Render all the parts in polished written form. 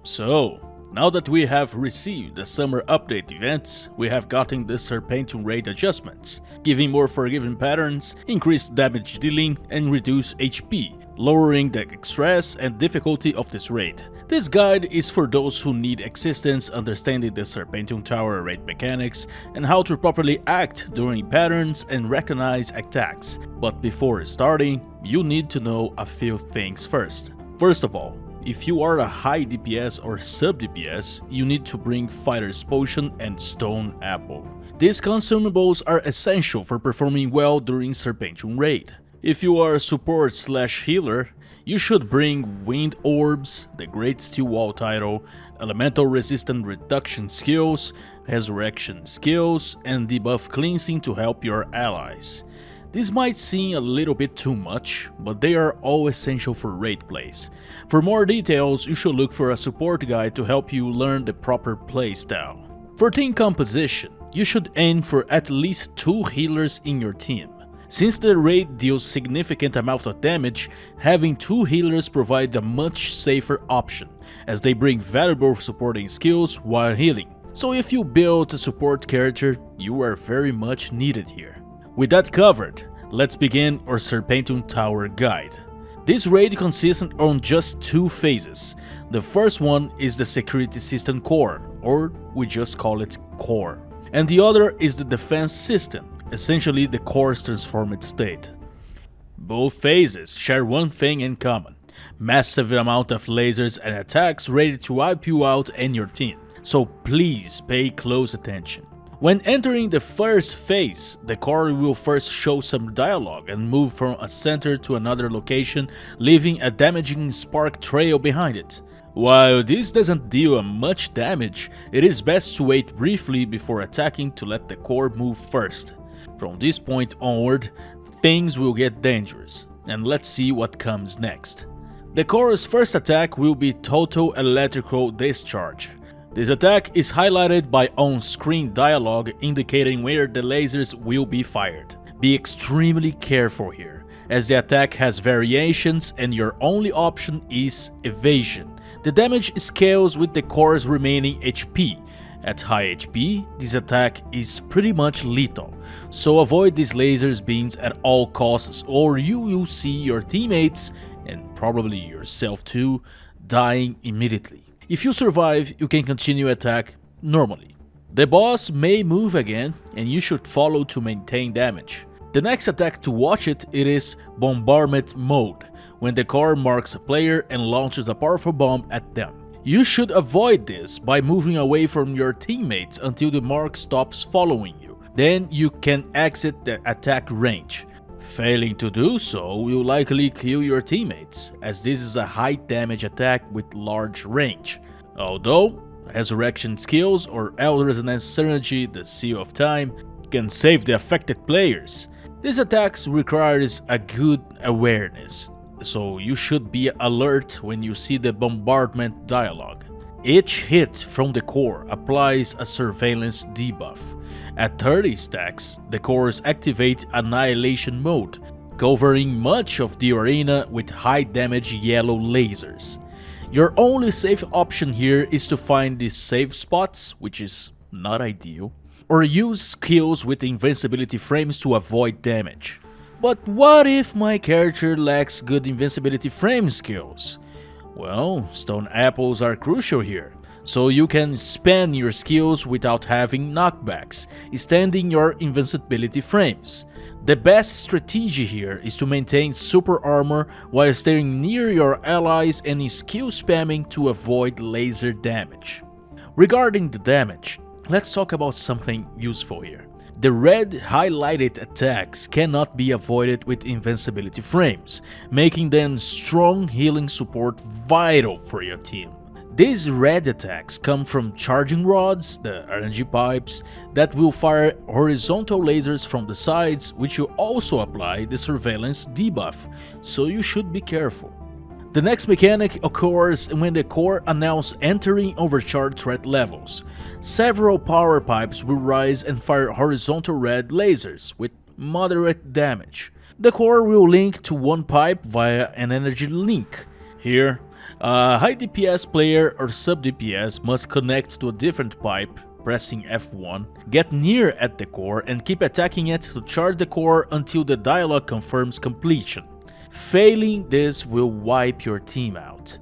So, now that we have received the summer update events, we have gotten the Serpentium Raid adjustments, giving more forgiving patterns, increased damage dealing, and reduced HP, lowering the stress and difficulty of this raid. This guide is for those who need assistance understanding the Serpentium Tower raid mechanics and how to properly act during patterns and recognize attacks. But before starting, you need to know a few things first. First of all, if you are a high DPS or sub DPS, you need to bring Fighter's Potion and Stone Apple. These consumables are essential for performing well during Serpentium Raid. If you are a support/healer, you should bring Wind Orbs, the Great Steel Wall title, Elemental Resistance Reduction skills, Resurrection skills, and Debuff Cleansing to help your allies. This might seem a little bit too much, but they are all essential for raid plays. For more details, you should look for a support guide to help you learn the proper playstyle. For team composition, you should aim for at least 2 healers in your team. Since the raid deals significant amount of damage, having 2 healers provides a much safer option, as they bring valuable supporting skills while healing. So if you build a support character, you are very much needed here. With that covered, let's begin our Serpentium Tower guide. This raid consists on just 2 phases. The first one is the security system core, or we just call it core. And the other is the defense system, essentially the core's transformed state. Both phases share one thing in common: massive amount of lasers and attacks ready to wipe you out and your team. So please pay close attention. When entering the first phase, the core will first show some dialogue and move from a center to another location, leaving a damaging spark trail behind it. While this doesn't deal much damage, it is best to wait briefly before attacking to let the core move first. From this point onward, things will get dangerous, and let's see what comes next. The core's first attack will be Total Electrical Discharge. This attack is highlighted by on-screen dialogue indicating where the lasers will be fired. Be extremely careful here, as the attack has variations and your only option is evasion. The damage scales with the core's remaining HP. At high HP, this attack is pretty much lethal, so avoid these lasers beams at all costs or you will see your teammates, and probably yourself too, dying immediately. If you survive, you can continue attack normally. The boss may move again, and you should follow to maintain damage. The next attack to watch it is Bombardment Mode, when the core marks a player and launches a powerful bomb at them. You should avoid this by moving away from your teammates until the mark stops following you. Then you can exit the attack range. Failing to do so will likely kill your teammates, as this is a high damage attack with large range. Although, Resurrection skills or Elder Resonance Synergy, the Seal of Time, can save the affected players, this attack requires a good awareness, so you should be alert when you see the bombardment dialogue. Each hit from the core applies a surveillance debuff. At 30 stacks, the cores activate Annihilation Mode, covering much of the arena with high damage yellow lasers. Your only safe option here is to find the safe spots, which is not ideal, or use skills with invincibility frames to avoid damage. But what if my character lacks good invincibility frame skills? Well, stone apples are crucial here, so you can spend your skills without having knockbacks, extending your invincibility frames. The best strategy here is to maintain super armor while staying near your allies and skill spamming to avoid laser damage. Regarding the damage, let's talk about something useful here. The red highlighted attacks cannot be avoided with invincibility frames, making them strong healing support vital for your team. These red attacks come from charging rods, the RNG pipes, that will fire horizontal lasers from the sides, which will also apply the surveillance debuff, so you should be careful. The next mechanic occurs when the core announces entering overcharged threat levels. Several power pipes will rise and fire horizontal red lasers with moderate damage. The core will link to one pipe via an energy link. Here, A high DPS player or sub DPS must connect to a different pipe, pressing F1, get near at the core and keep attacking it to charge the core until the dialogue confirms completion. Failing this will wipe your team out.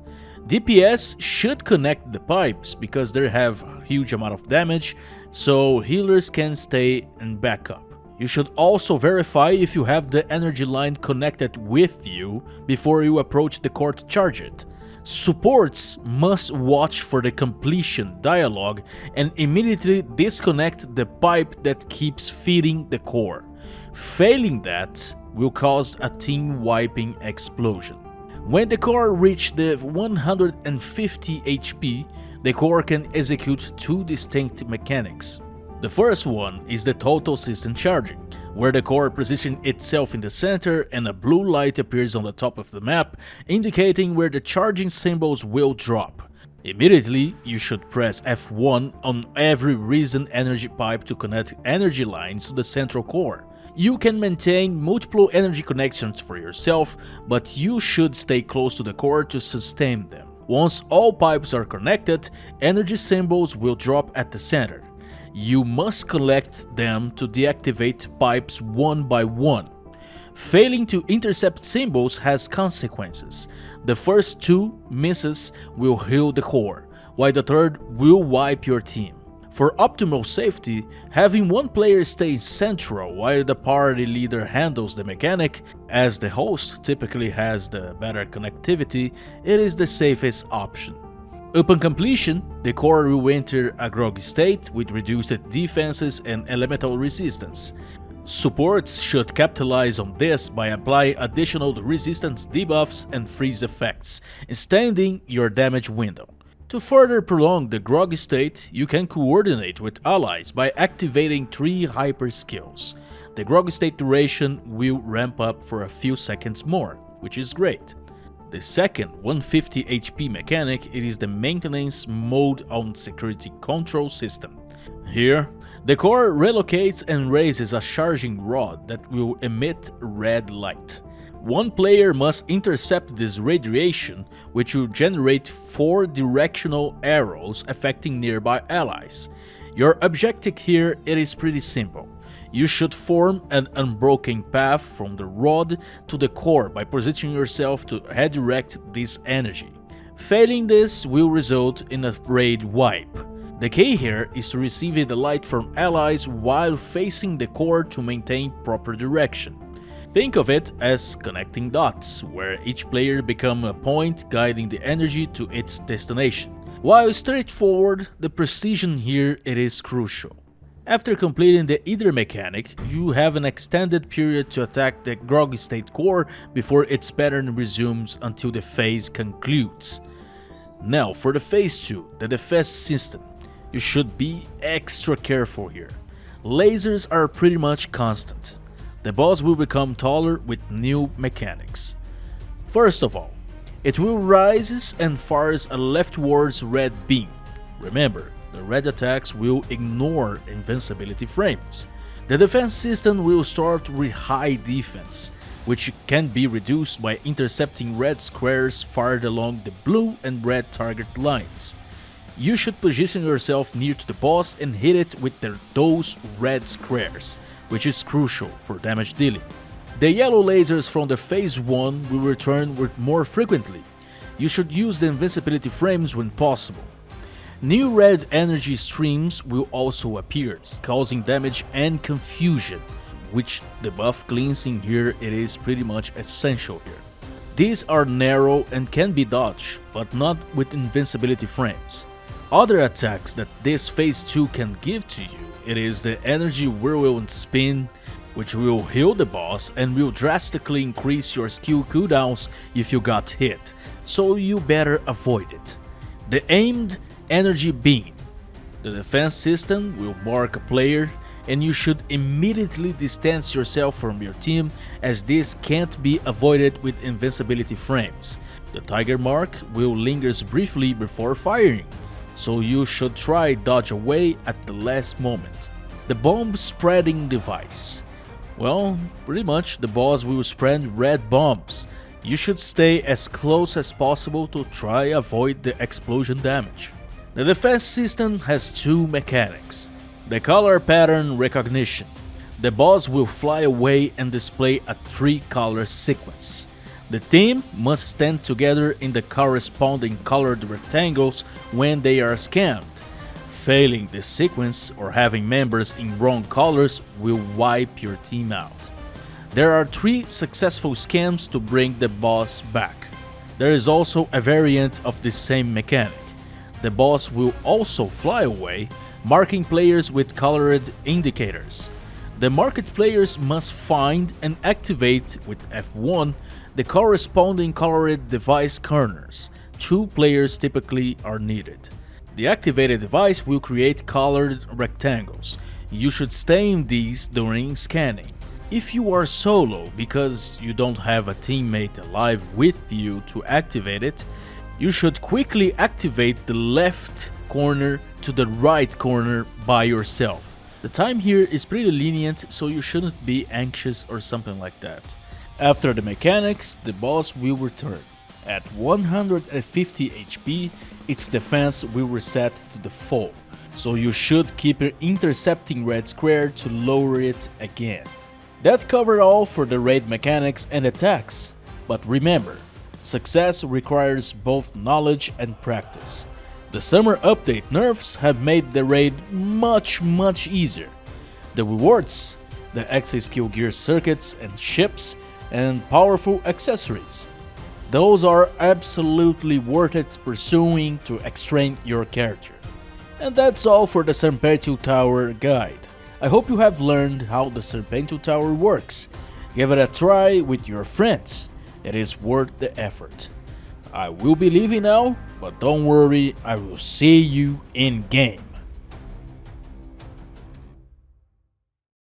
DPS should connect the pipes because they have a huge amount of damage, so healers can stay and back up. You should also verify if you have the energy line connected with you before you approach the core to charge it. Supports must watch for the completion dialogue and immediately disconnect the pipe that keeps feeding the core. Failing that will cause a team wiping explosion. When the core reaches the 150 HP, the core can execute two distinct mechanics. The first one is the total system charging, where the core positions itself in the center and a blue light appears on the top of the map, indicating where the charging symbols will drop. Immediately, you should press F1 on every recent energy pipe to connect energy lines to the central core. You can maintain multiple energy connections for yourself, but you should stay close to the core to sustain them. Once all pipes are connected, energy symbols will drop at the center. You must collect them to deactivate pipes one by one. Failing to intercept symbols has consequences. The first two misses will heal the core, while the third will wipe your team. For optimal safety, having one player stay central while the party leader handles the mechanic, as the host typically has the better connectivity, it is the safest option. Upon completion, the core will enter a groggy state with reduced defenses and elemental resistance. Supports should capitalize on this by applying additional resistance debuffs and freeze effects, extending your damage window. To further prolong the groggy state, you can coordinate with allies by activating 3 hyper skills. The groggy state duration will ramp up for a few seconds more, which is great. The second 150 HP mechanic is the maintenance mode on security control system. Here, the core relocates and raises a charging rod that will emit red light. One player must intercept this radiation, which will generate 4 directional arrows affecting nearby allies. Your objective here is pretty simple. You should form an unbroken path from the rod to the core by positioning yourself to redirect this energy. Failing this will result in a raid wipe. The key here is to receive the light from allies while facing the core to maintain proper direction. Think of it as connecting dots, where each player becomes a point guiding the energy to its destination. While straightforward, the precision here is crucial. After completing the Ether mechanic, you have an extended period to attack the groggy state core before its pattern resumes until the phase concludes. Now for the phase 2, the defense system. You should be extra careful here. Lasers are pretty much constant. The boss will become taller with new mechanics. First of all, it will rise and fires a leftwards red beam. Remember, the red attacks will ignore invincibility frames. The defense system will start with high defense, which can be reduced by intercepting red squares fired along the blue and red target lines. You should position yourself near to the boss and hit it with those red squares, which is crucial for damage dealing. The yellow lasers from the phase 1 will return more frequently. You should use the invincibility frames when possible. New red energy streams will also appear, causing damage and confusion, which the buff cleansing here is pretty much essential here. These are narrow and can be dodged, but not with invincibility frames. Other attacks that this phase 2 can give to you, it is the energy whirlwind spin, which will heal the boss and will drastically increase your skill cooldowns if you got hit, so you better avoid it. The aimed energy beam. The defense system will mark a player and you should immediately distance yourself from your team, as this can't be avoided with invincibility frames. The tiger mark will linger briefly before firing, so you should try dodge away at the last moment. The bomb spreading device. Well, pretty much the boss will spread red bombs. You should stay as close as possible to try avoid the explosion damage. The defense system has two mechanics. The color pattern recognition. The boss will fly away and display a 3-color sequence. The team must stand together in the corresponding colored rectangles when they are scanned. Failing this sequence or having members in wrong colors will wipe your team out. There are 3 successful scans to bring the boss back. There is also a variant of the same mechanic. The boss will also fly away, marking players with colored indicators. The marked players must find and activate with F1 the corresponding colored device corners. 2 players typically are needed. The activated device will create colored rectangles. You should stay in these during scanning. If you are solo because you don't have a teammate alive with you to activate it, you should quickly activate the left corner to the right corner by yourself. The time here is pretty lenient, so you shouldn't be anxious or something like that. After the mechanics, the boss will return. At 150 HP, its defense will reset to the full, so you should keep intercepting red square to lower it again. That covered all for the raid mechanics and attacks, but remember, success requires both knowledge and practice. The summer update nerfs have made the raid much easier. The rewards, the X skill gear circuits and ships, and powerful accessories. Those are absolutely worth it pursuing to extend your character. And that's all for the Serpentium Tower guide. I hope you have learned how the Serpentium Tower works. Give it a try with your friends. It is worth the effort. I will be leaving now, but don't worry, I will see you in game.